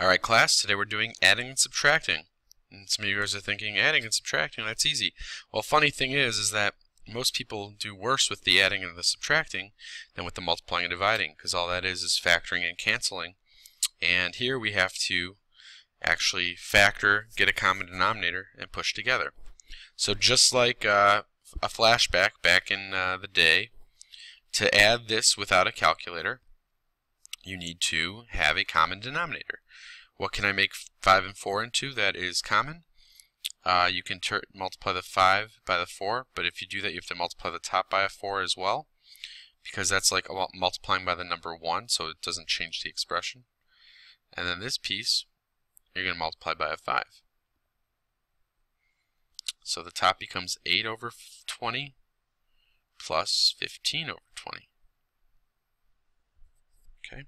Alright class, today we're doing adding and subtracting. And some of you guys are thinking, adding and subtracting, that's easy. Well, funny thing is that most people do worse with the adding and the subtracting than with the multiplying and dividing, because all that is factoring and canceling. And here we have to actually factor, get a common denominator, and push together. So just like a flashback back in the day, to add this without a calculator, you need to have a common denominator. What can I make 5 and 4 into that is common? You can multiply the 5 by the 4, but if you do that you have to multiply the top by a 4 as well, because that's like multiplying by the number 1, so it doesn't change the expression. And then this piece, you're going to multiply by a 5. So the top becomes 8 over 20 plus 15 over 20. Okay.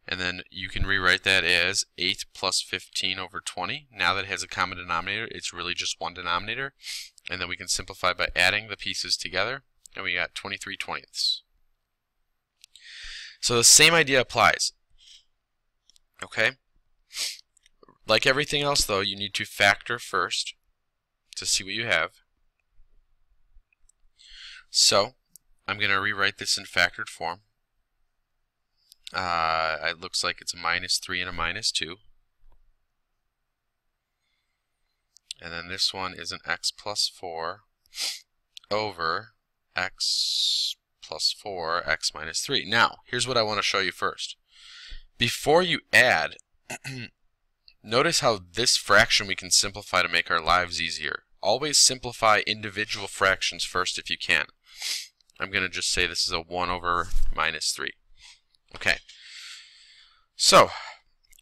And then you can rewrite that as 8 plus 15 over 20. Now that it has a common denominator, it's really just one denominator. And then we can simplify by adding the pieces together, and we got 23/20. So the same idea applies. Okay? Like everything else though, you need to factor first to see what you have. So I'm going to rewrite this in factored form. It looks like it's a -3 and a -2. And then this one is an x plus 4 over x plus 4, x minus 3. Now, here's what I want to show you first. Before you add, notice how this fraction we can simplify to make our lives easier. Always simplify individual fractions first if you can. I'm going to just say this is a 1 over -3. Okay, so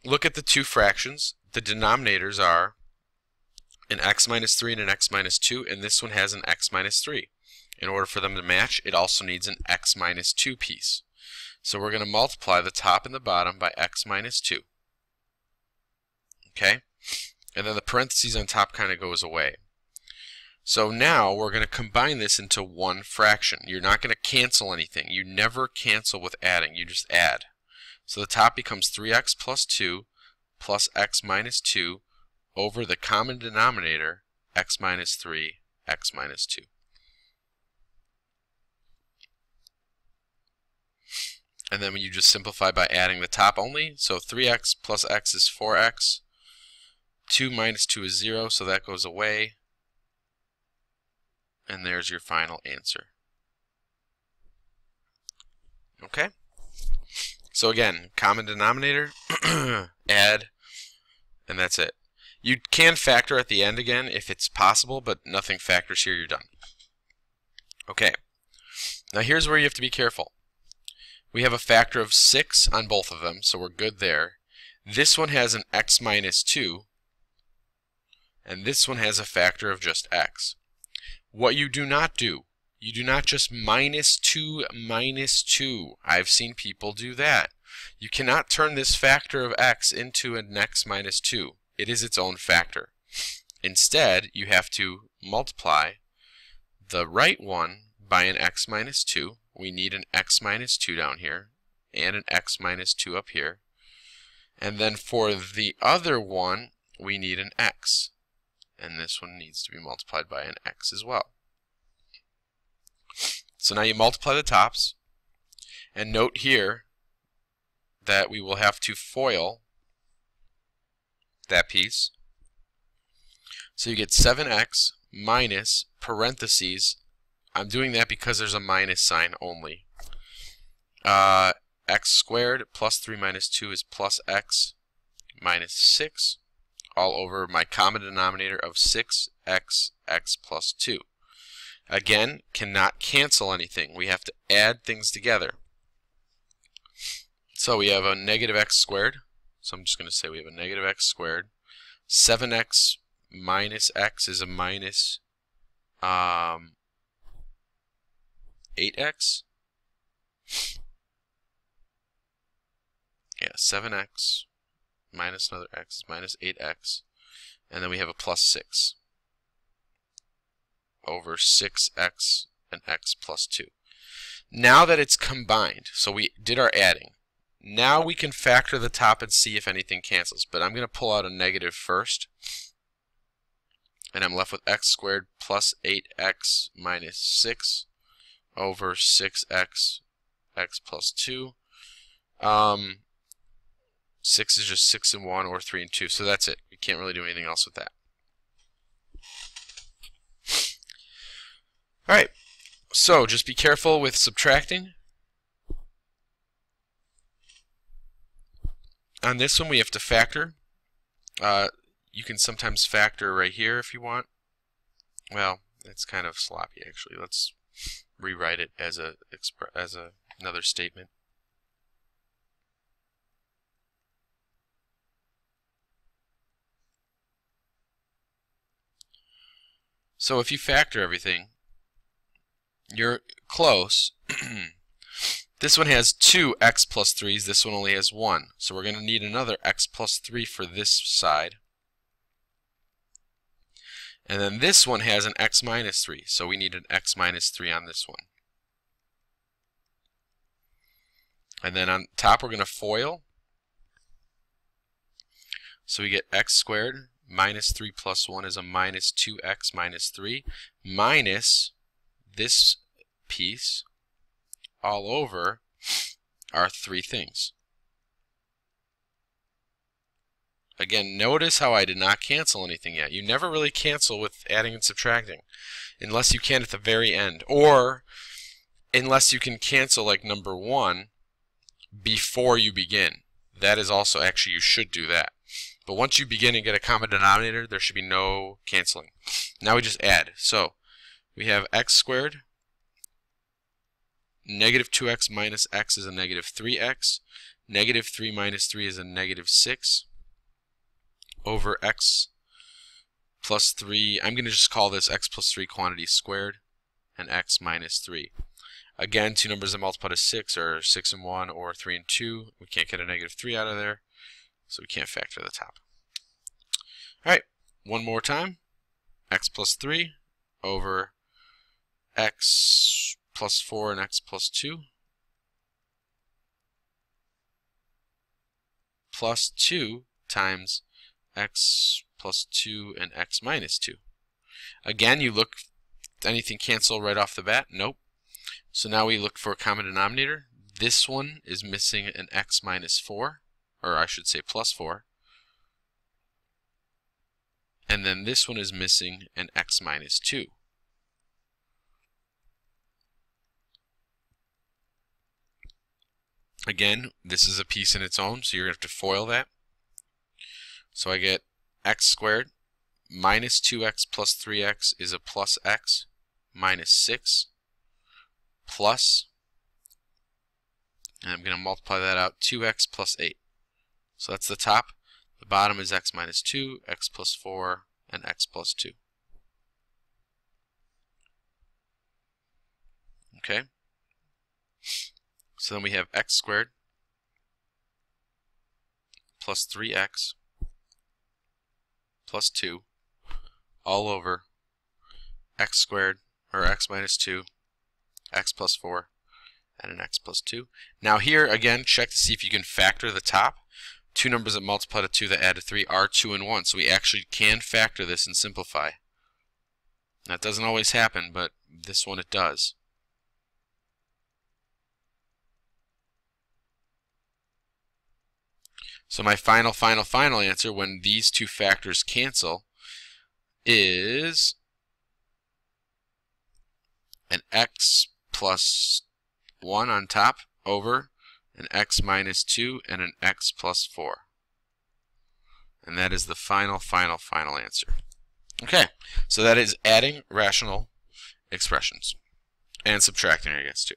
look at the two fractions. The denominators are an x minus 3 and an x minus 2, and this one has an x minus 3. In order for them to match, it also needs an x minus 2 piece. So we're going to multiply the top and the bottom by x minus 2. Okay, and then the parentheses on top kind of goes away. So now we're going to combine this into one fraction. You're not going to cancel anything. You never cancel with adding. You just add. So the top becomes 3x plus 2 plus x minus 2 over the common denominator, x minus 3, x minus 2. And then when you just simplify by adding the top only, so 3x plus x is 4x. 2 minus 2 is 0, so that goes away. And there's your final answer. Okay? So again, common denominator, add, and that's it. You can factor at the end again if it's possible, but nothing factors here, you're done. Okay. Now here's where you have to be careful. We have a factor of 6 on both of them, so we're good there. This one has an x minus 2, and this one has a factor of just x. What you do not do, you do not just minus 2 minus 2. I've seen people do that. You cannot turn this factor of x into an x minus 2. It is its own factor. Instead, you have to multiply the right one by an x minus 2. We need an x minus 2 down here and an x minus 2 up here. And then for the other one, we need an x. And this one needs to be multiplied by an x as well. So now you multiply the tops, and note here that we will have to FOIL that piece. So you get 7x minus parentheses. I'm doing that because there's a minus sign only. X squared plus 3 minus 2 is plus x minus 6. All over my common denominator of 6x, x plus 2. Again, cannot cancel anything. We have to add things together. So we have a negative x squared. So I'm just going to say we have a negative x squared. 7x minus x is a minus 8x. Yeah, 7x. Minus another x is minus 8x, and then we have a plus 6 over 6x and x plus 2. Now that it's combined, so we did our adding, Now we can factor the top and see if anything cancels, but I'm going to pull out a negative first, and I'm left with x squared plus 8x minus 6 over 6x x plus 2. 6 is just 6 and 1 or 3 and 2, so that's it. We can't really do anything else with that. Alright, so just be careful with subtracting. On this one we have to factor. You can sometimes factor right here if you want. Well, it's kind of sloppy actually. Let's rewrite it as another statement. So if you factor everything, you're close. This one has 2 x plus 3's, this one only has 1. So we're going to need another x plus 3 for this side. And then this one has an x minus 3, so we need an x minus 3 on this one. And then on top we're going to FOIL. So we get x squared minus 3 plus 1 is a minus 2x minus 3 minus this piece all over our three things. Again, notice how I did not cancel anything yet. You never really cancel with adding and subtracting unless you can at the very end, or unless you can cancel like number 1 before you begin. That is also, actually you should do that. But once you begin and get a common denominator, there should be no canceling. Now we just add. So we have x squared. Negative 2x minus x is a negative 3x. Negative 3 minus 3 is a negative 6. Over x plus 3. I'm going to just call this x plus 3 quantity squared. And x minus 3. Again, two numbers that multiply to 6 are 6 and 1 or 3 and 2. We can't get a negative 3 out of there, so we can't factor the top. Alright, one more time. X plus 3 over x plus 4 and x plus 2 plus 2 times x plus 2 and x minus 2. Again, you look, anything cancel right off the bat? Nope. So now we look for a common denominator. This one is missing an x minus 4, or I should say plus 4. And then this one is missing an x minus 2. Again, this is a piece in its own, so you're going to have to FOIL that. So I get x squared minus 2x plus 3x is a plus x minus 6 plus, and I'm going to multiply that out, 2x plus 8. So that's the top. The bottom is x minus 2, x plus 4, and x plus 2. Okay? So then we have x squared plus 3x plus 2 all over x squared, or x minus 2, x plus 4, and an x plus 2. Now here, again, check to see if you can factor the top. Two numbers that multiply to 2 that add to 3 are 2 and 1, so we actually can factor this and simplify. That doesn't always happen, but this one it does. So my final answer when these two factors cancel is an x plus 1 on top over an x minus 2 and an x plus 4. And that is the final answer. Okay, so that is adding rational expressions. And subtracting, I guess, too.